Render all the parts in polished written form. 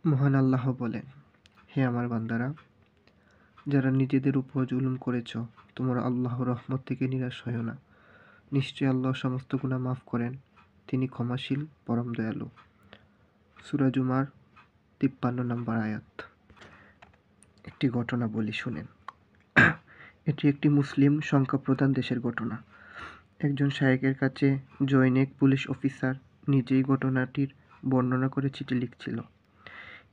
মহান আল্লাহ বলেন, হে আমার বান্দারা, যারা নিজেদের উপর জুলুম করেছ, তোমরা আল্লাহর রহমত থেকে নিরাশ হয়ো না। নিশ্চয়ই আল্লাহ সমস্ত গুনাহ মাফ করেন, তিনি ক্ষমাশীল, পরম দয়ালু। সূরা জুমার ৫৩ নম্বর আয়াত। একটি ঘটনা বলি, শুনেন। এটি একটি মুসলিম সংখ্যাপ্রধান দেশের ঘটনা। একজন শায়েখের কাছে জনৈক পুলিশ অফিসার নিজেই ঘটনাটির বর্ণনা করে চিঠি লিখছিল।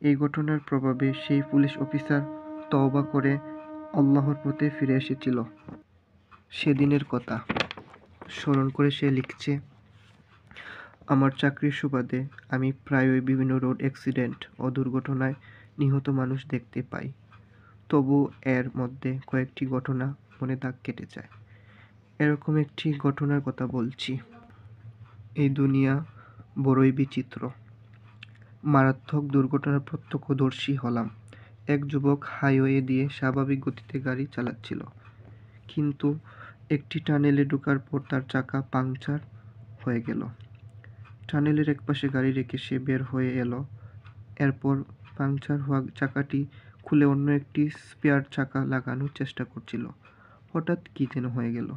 এই ঘটনার প্রভাবে সেই পুলিশ অফিসার তওবা করে আল্লাহর পথে ফিরে এসেছিল। সেদিনের কথা স্মরণ করে সে লিখছে, আমার চাকরির সুবাদে আমি প্রায়ই বিভিন্ন রোড অ্যাক্সিডেন্ট ও দুর্ঘটনায় নিহত মানুষ দেখতে পাই। তবু এর মধ্যে কয়েকটি ঘটনা মনে দাগ কেটে যায়। এরকম একটি ঘটনার কথা বলছি। এই দুনিয়া বড়ই বিচিত্র। মারাত্মক দুর্ঘটনার প্রত্যক্ষদর্শী হলাম। এক যুবক হাইওয়ে দিয়ে স্বাভাবিক গতিতে গাড়ি চালাচ্ছিল, কিন্তু একটি টানেলে ঢোকার পর তার চাকা পাংচার হয়ে গেল। টানেলের একপাশে গাড়ি রেখে সে বের হয়ে এলো। এরপর পাংচার হওয়া চাকাটি খুলে অন্য একটি স্পেয়ার চাকা লাগানোর চেষ্টা করছিল। হঠাৎ কী যেন হয়ে গেল।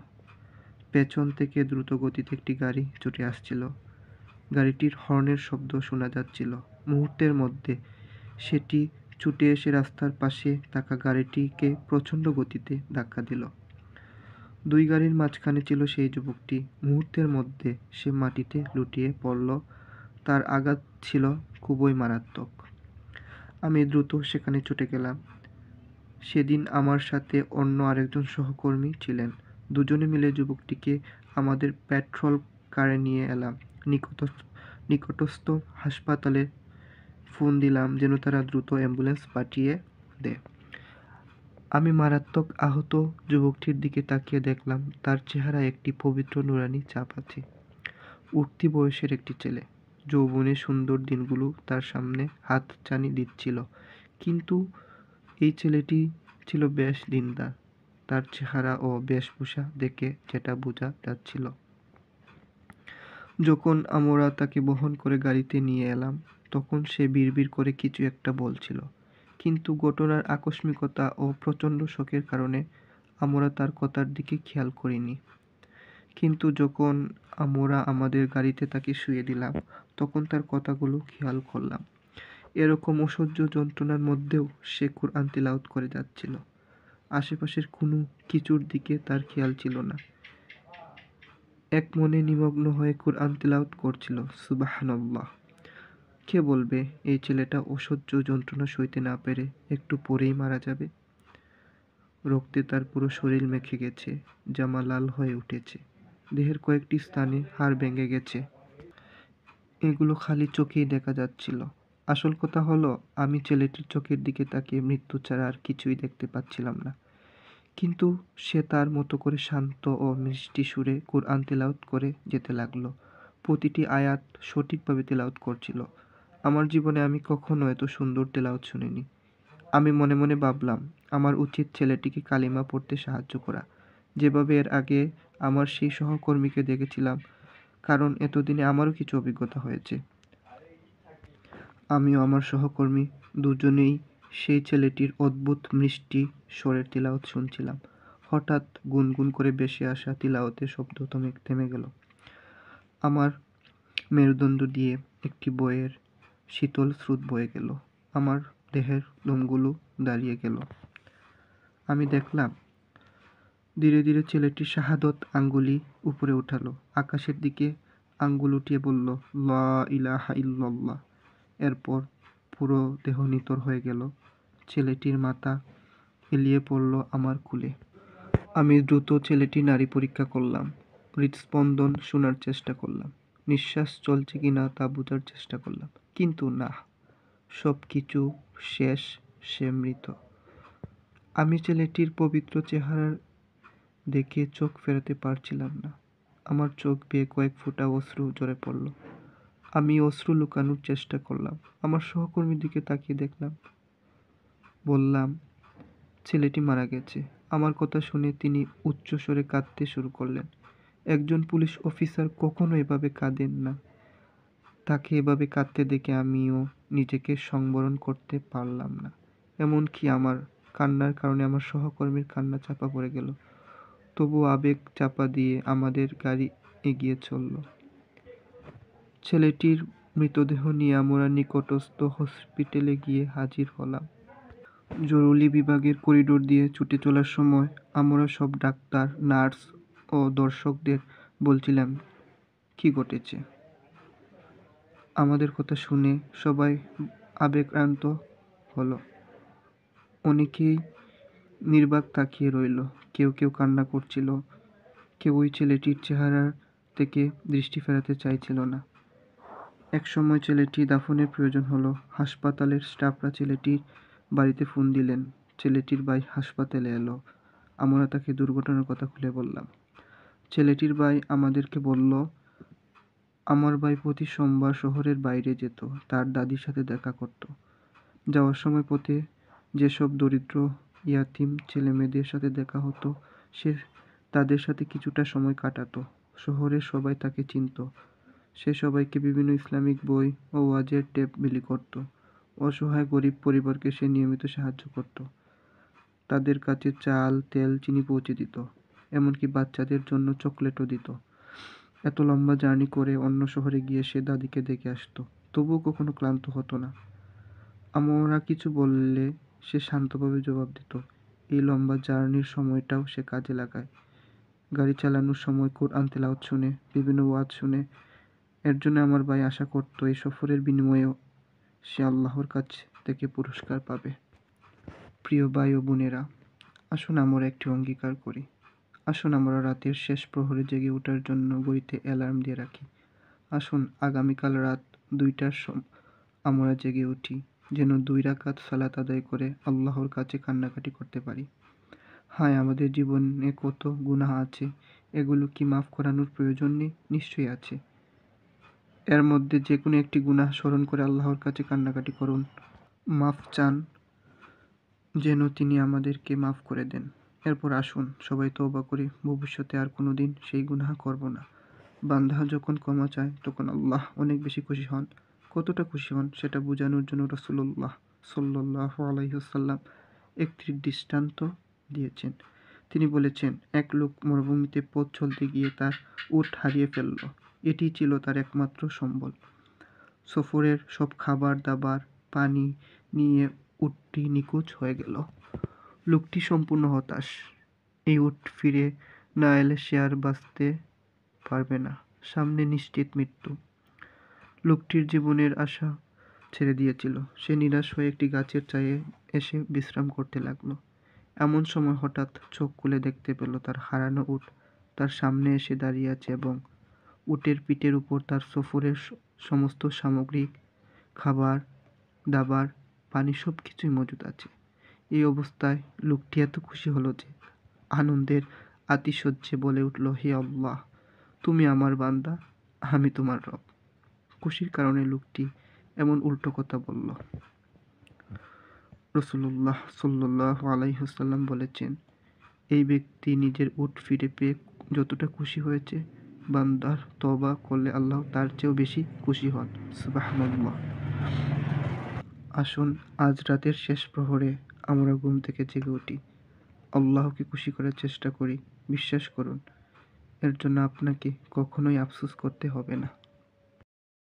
পেছন থেকে দ্রুত গতিতে একটি গাড়ি ছুটে আসছিল। গাড়িটির হর্নের শব্দ শোনা যাচ্ছিল। মুহূর্তের মধ্যে সেটি ছুটে এসে রাস্তার পাশে থাকা গাড়িটিকে প্রচণ্ড গতিতে ধাক্কা দিল। দুই গাড়ির মাঝখানে ছিল সেই যুবকটি। মুহূর্তের মধ্যে সে মাটিতে লুটিয়ে পড়ল। তার আঘাত ছিল খুবই মারাত্মক। আমি দ্রুত সেখানে ছুটে গেলাম। সেদিন আমার সাথে অন্য আরেকজন সহকর্মী ছিলেন। দুজনে মিলে যুবকটিকে আমাদের পেট্রোল কারে নিয়ে এলাম। নিকটস্থ হাসপাতালে ফোন দিলাম যেন তারা দ্রুত অ্যাম্বুলেন্স পাঠিয়ে দেয়। আমি মারাত্মক আহত যুবকটির দিকে তাকিয়ে দেখলাম তার চেহারায় একটি পবিত্র নুরানি ছাপ আছে। উঠতি বয়সের একটি ছেলে। যৌবনের সুন্দর দিনগুলো তার সামনে হাতছানি দিচ্ছিল, কিন্তু এই ছেলেটি ছিল বেশ দিনদার। তার চেহারা ও বেশভূষা দেখে যেটা বোঝা যাচ্ছিল। যখন আমরা তাকে বহন করে গাড়িতে নিয়ে এলাম, তখন সে বিড়বিড় করে কিছু একটা বলছিল, কিন্তু ঘটনার আকস্মিকতা ও প্রচণ্ড শোকের কারণে আমরা তার কথার দিকে খেয়াল করিনি। কিন্তু যখন আমরা আমাদের গাড়িতে তাকে শুইয়ে দিলাম, তখন তার কথাগুলো খেয়াল করলাম। এরকম অসহ্য যন্ত্রণার মধ্যেও সে কুরআন তিলাওয়াত করে যাচ্ছিল। আশেপাশের কোনো কিছুর দিকে তার খেয়াল ছিল না। এক মনে নিমগ্ন হয়ে কুরআন তিলাওয়াত করছিল। সুবহানাল্লাহ। কে বলবে এই ছেলেটা অসহ্য যন্ত্রণা সইতে না পেরে একটু পরেই মারা যাবে? রক্তে তার পুরো শরীর মেখে গেছে, জামা লাল হয়ে উঠেছে, দেহের কয়েকটি স্থানে হাড় ভেঙে গেছে। এগুলো খালি চোখেই দেখা যাচ্ছিল। আসল কথা হলো, আমি ছেলেটির চোখের দিকে তাকিয়ে মৃত্যু ছাড়া আর কিছুই দেখতে পাচ্ছিলাম না। কিন্তু সে তার মতো করে শান্ত ও মিষ্টি সুরে কুরআন তেলাওয়াত করে যেতে লাগলো। প্রতিটি আয়াত সঠিকভাবে তেলাওয়াত করছিল। আমার জীবনে আমি কখনো এত সুন্দর তেলাওয়াত শুনিনি। আমি মনে মনে ভাবলাম, আমার উচিত ছেলেটিকে কালিমা পড়তে সাহায্য করা, যেভাবে এর আগে আমার সেই সহকর্মীকে দেখেছিলাম, কারণ এতদিনে আমারও কিছু অভিজ্ঞতা হয়েছে। আমিও আমার সহকর্মী দুজনেই সেই ছেলেটির অদ্ভুত মিষ্টি স্বরের তিলাওয়াত শুনছিলাম। হঠাৎ গুনগুন করে ভেসে আসা তিলাওয়াতের শব্দ থেমে গেল। আমার মেরুদণ্ড দিয়ে একটি বইয়ের শীতল স্রোত বয়ে গেল। আমার দেহের লোমগুলো দাঁড়িয়ে গেল। আমি দেখলাম ধীরে ধীরে ছেলেটি শাহাদত আঙ্গুলি উপরে উঠালো, আকাশের দিকে আঙ্গুল উঠিয়ে বলল, লা ইলাহা ইল্লাল্লাহ। এরপর পুরো দেহ নিথর হয়ে গেল। ছেলেটির মাথা এলিয়ে পড়ল আমার কোলে। আমি দ্রুত ছেলেটির নাড়ি পরীক্ষা করলাম, হৃদস্পন্দন শোনার চেষ্টা করলাম, নিঃশ্বাস চলছে কিনা তা বোঝার চেষ্টা করলাম, কিন্তু না, সব কিছু শেষ, সে মৃত। আমি ছেলেটির পবিত্র চেহারা দেখে চোখ ফেরাতে পারছিলাম না। আমার চোখ বেয়ে কয়েক ফোঁটা অশ্রু ঝরে পড়ল। আমি অশ্রু লুকানোর চেষ্টা করলাম। আমার সহকর্মীর দিকে তাকিয়ে দেখলাম, বললাম, ছেলেটি মারা গেছে। আমার কথা শুনে তিনি উচ্চস্বরে কাঁদতে শুরু করলেন। একজন পুলিশ অফিসার কখনো এভাবে কাঁদেন না। তাকে এভাবে কাঁদতে দেখে আমিও নিজেকে সংবরণ করতে পারলাম না। এমনকি আমার কান্নার কারণে আমার সহকর্মীর কান্না চাপা পড়ে গেল। তবুও আবেগ চাপা দিয়ে আমাদের গাড়ি এগিয়ে চলল। ছেলেটির মৃতদেহ নিয়ে আমরা নিকটস্থ হসপিটালে গিয়ে হাজির হলাম। জরুরি বিভাগের করিডোর দিয়ে ছুটে চলার সময় আমরা সব ডাক্তার, নার্স ও দর্শকদের বলছিলাম কি ঘটেছে। আমাদের কথা শুনে সবাই আবেগাক্রান্ত হলো। অনেকেই নির্বাক তাকিয়ে রইল। কেউ কেউ কান্না করছিল, কেউ ওই ছেলেটির চেহারা থেকে দৃষ্টি ফেরাতে চাইছিল না। একসময় ছেলেটি দাফনের প্রয়োজন হলো। হাসপাতালের স্টাফরা ছেলেটির বাড়িতে ফোন দিলেন। ছেলেটির ভাই হাসপাতালে এলো। আমরা তাকে দুর্ঘটনার কথা খুলে বললাম। ছেলেটির ভাই আমাদেরকে বলল, আমার ভাই প্রতি সোমবার শহরের বাইরে যেত, তার দাদির সাথে দেখা করত। যাওয়ার সময় পথে যেসব দরিদ্র ইয়াতিম ছেলেমেয়েদের সাথে দেখা হতো, সে তাদের সাথে কিছুটা সময় কাটাতো। শহরের সবাই তাকে চিনত। সে সবাইকে বিভিন্ন ইসলামিক বই ও ওয়াজের টেপ বিলি করত। অসহায় গরিব পরিবারকে সে নিয়মিত সাহায্য করত। তাদের কাছে চাল, তেল, চিনি পৌঁছে দিত। এমনকি বাচ্চাদের জন্য চকলেটও দিত। এত লম্বা জার্নি করে অন্য শহরে গিয়ে সে দাদিকে দেখে আসতো। তবুও কখনো ক্লান্ত হতো না। আমরা কিছু বললে সে শান্তভাবে জবাব দিত। এই লম্বা জার্নির সময়টাও সে কাজে লাগায়। গাড়ি চালানোর সময় কোরআন তেলাওয়াত শুনে, বিভিন্ন ওয়াজ শুনে। এর জন্য আমার ভাই আশা করত এই সফরের বিনিময়েও সে আল্লাহর কাছ থেকে পুরস্কার পাবে। প্রিয় ভাই ও বোনেরা, আসুন আমরা একটি অঙ্গীকার করি। আসুন আমরা রাতের শেষ প্রহরে জেগে ওঠার জন্য ঘড়িতে অ্যালার্ম দিয়ে রাখি। আসুন আগামীকাল রাত 2টার আমরা জেগে উঠি, যেন 2 রাকাত সালাত আদায় করে আল্লাহর কাছে কান্নাকাটি করতে পারি। হায়, আমাদের জীবনে কত গুনাহ আছে, এগুলো কি মাফ করানোর প্রয়োজন নেই? নিশ্চয়ই আছে। এর মধ্যে যে কোনো একটি গুনাহ স্মরণ করে আল্লাহর কাছে কান্নাকাটি করুন, মাফ চান, যেন তিনি আমাদেরকে মাফ করে দেন। এরপর আসুন সবাই তওবা করি, ভবিষ্যতে আর কোনো দিন সেই গুনাহ করব না। বান্দা যখন ক্ষমা চায় তখন আল্লাহ অনেক বেশি খুশি হন। কতটা খুশি হন সেটা বোঝানোর জন্য রাসূলুল্লাহ সাল্লাল্লাহু আলাইহি ওয়াসাল্লাম একটি দৃষ্টান্ত দিয়েছেন। তিনি বলেছেন, এক লোক মরুভূমিতে পথ চলতে গিয়ে তার উট হারিয়ে ফেলল। এটি ছিল তার একমাত্র সম্বল। সফরের সব খাবার দাবার, পানি নিয়ে উটটি নিখোঁজ হয়ে গেল। লোকটি সম্পূর্ণ হতাশ। এই উট ফিরে না এলে সে আর বাঁচতে পারবে না। সামনে নিশ্চিত মৃত্যু। লোকটির জীবনের আশা ছেড়ে দিয়েছিল। সে নিরাশ হয়ে একটি গাছের ছায়ায় এসে বিশ্রাম করতে লাগলো। এমন সময় হঠাৎ চোখ খুলে দেখতে পেল তার হারানো উট তার সামনে এসে দাঁড়িয়ে আছে এবং উটের পিঠের উপর তার সফরের সমস্ত সামগ্রী, খাবার দাবার, পানি সবকিছুই মজুদ আছে। এই অবস্থায় লোকটি এত খুশি হলো যে আনন্দের আতিশয্যে বলে উঠল, হে আল্লাহ, তুমি আমার বান্দা, আমি তোমার রব। খুশির কারণে লোকটি এমন উল্টো কথা বলল। রাসূলুল্লাহ সাল্লাল্লাহু আলাইহি ওয়াসাল্লাম বলেছেন, এই ব্যক্তি নিজের উট ফিরে পেয়ে যতটা খুশি হয়েছে, বান্দার তওবা করলে আল্লাহ তার চেয়েও বেশি খুশি হন। সুবহানাল্লাহ। আসুন আজ রাতের শেষ প্রহরে আমরা ঘুম থেকে জেগে উঠি, আল্লাহকে খুশি করার চেষ্টা করি। বিশ্বাস করুন, এর জন্য আপনাকে কখনোই আফসোস করতে হবে না।